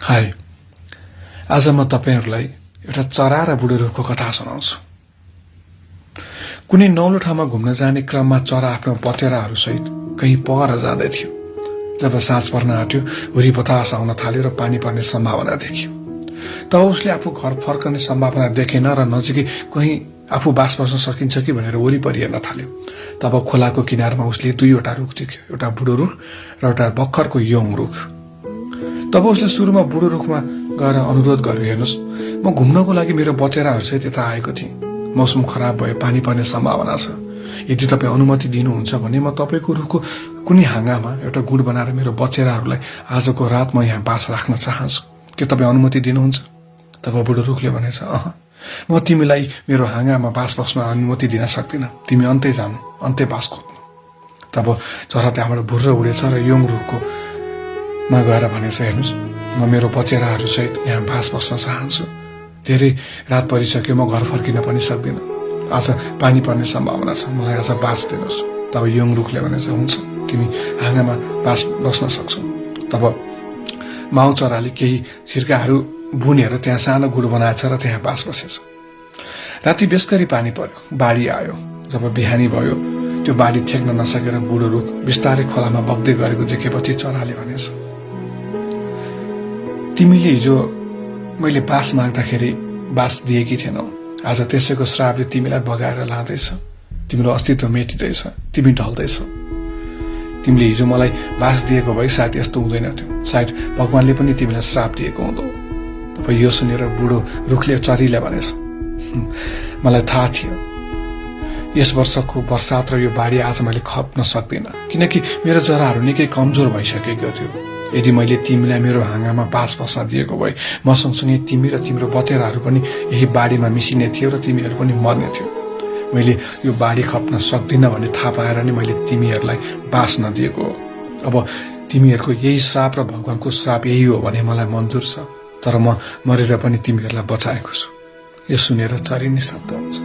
हाय, आज म तपाईहरुलाई एउटा चरा र बुढो रुखको कथा सुनाउँछु। कुनै नौलो ठाउँमा घुम्न जाने क्रममा चरा आफ्नो पतेराहरूसहित कहीँ पर जाँदै थियो। जब साँझ पर्न आँट्यो, हुरी बतास आउन थाल्यो र पानी पर्ने सम्भावना देखियो। तब उसले आफू घर फर्कने सम्भावना देखेन र नजिकै कहीँ आफू बास बस्न सकिन्छ कि भनेर वरिपरि हेर्न थाल्यो। तब खोलाको किनारमा उसले दुईवटा रुख देख्यो, एउटा बुढो रुख र एउटा भर्खरको यङ रुख। तब उसले सुरुमा बुढो रुखमा गएर अनुरोध गर्यो, हेर्नुस्, म घुम्नको लागि मेरो बतेराहरूसहित यता आएको थिएँ। मौसम खराब भयो, पानी पर्ने सम्भावना छ। यदि तपाईँ अनुमति दिनुहुन्छ भने म तपाईको रुखको कुनै हाँगामा एउटा गुड बनाएर मेरो बचेराहरूलाई आजको रात म यहाँ बास राख्न चाहन्छु। के तपाईँ अनुमति दिनुहुन्छ? तब बुढो रुखले भनेछ, म तिमीलाई मेरो हाँगामा बास बस्न अनुमति दिन सक्दिन। तिमी अन्तै जानु, अन्तै बास खोज्नु। तब चरा त्यहाँबाट भुर्र उडेछ र यङ रुखको मा गएर भनेछ, हेर्नुस्, म मेरो बचेराहरूसहित यहाँ बास बस्न चाहन्छु। धेरै रात परिसक्यो, म घर फर्किन पनि सक्दिन। आज पानी पर्ने सम्भावना छ, मलाई आज बास दिनुहोस्। तब यङ रुखले भनेछ, हुन्छ, तिमी हाँगामा बास बस्न सक्छौ। तब माउ चराले केही छिर्काहरू बुनेर त्यहाँ सानो गुड बनाएछ र त्यहाँ बास बसेछ। राति बेसगरी पानी पर्यो, बाढी आयो। जब बिहानी भयो, त्यो बाढी ठेक्न नसकेर बुढो रुख बिस्तारै खोलामा बग्दै गरेको देखेपछि चराले भनेछ, तिमीले हिजो मैले बास माग्दाखेरि बास दिएकी थिएनौ। आज त्यसैको श्रापले तिमीलाई बगाएर लाँदैछ। तिम्रो अस्तित्व मेटिँदैछ, तिमी ढल्दैछौ। तिमीले हिजो मलाई बास दिएको भए सायद यस्तो हुँदैन थियो। सायद भगवानले पनि तिमीलाई श्राप दिएको हुँदो। तब यो सुनेर बुढो रुखले चरीले भनेछ, मलाई थाहा थियो यस वर्षको वर्षात र यो बाढी आज मैले खप्न सक्दिन, किनकि मेरो जराहरू निकै कमजोर भइसकेको थियो। यदि मैले तिमीलाई मेरो हाँगामा बास बस्न दिएको भए म सँगसँगै तिमी र तिम्रो बचेराहरू पनि यही बाढीमा मिसिने थियो र तिमीहरू पनि मर्ने थियो। मैले यो बाढी खप्न सक्दिन भन्ने थाहा पाएर नै मैले तिमीहरूलाई बास नदिएको हो। अब तिमीहरूको यही श्राप र भगवानको श्राप यही हो भने मलाई मन्जुर छ, तर म मरेर पनि तिमीहरूलाई बचाएको छु। यो सुनेर चरी निशब्द हुन्छ।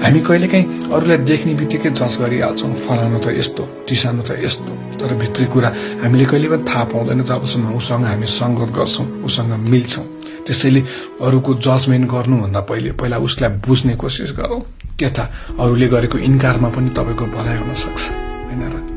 हामी कहिलेकाहीँ अरूलाई देख्ने बित्तिकै जज गरिहाल्छौँ, फलानु त यस्तो, टिसानु त यस्तो, तर भित्री कुरा हामीले कहिले पनि थाहा पाउँदैन जबसम्म उसँग हामी सङ्गत गर्छौँ, उसँग मिल्छौँ। त्यसैले अरूको जजमेन्ट गर्नुभन्दा पहिला उसलाई बुझ्ने कोसिस गरौँ। के थाहा, अरूले गरेको इन्कारमा पनि तपाईँको भलाइ हुन सक्छ, होइन र?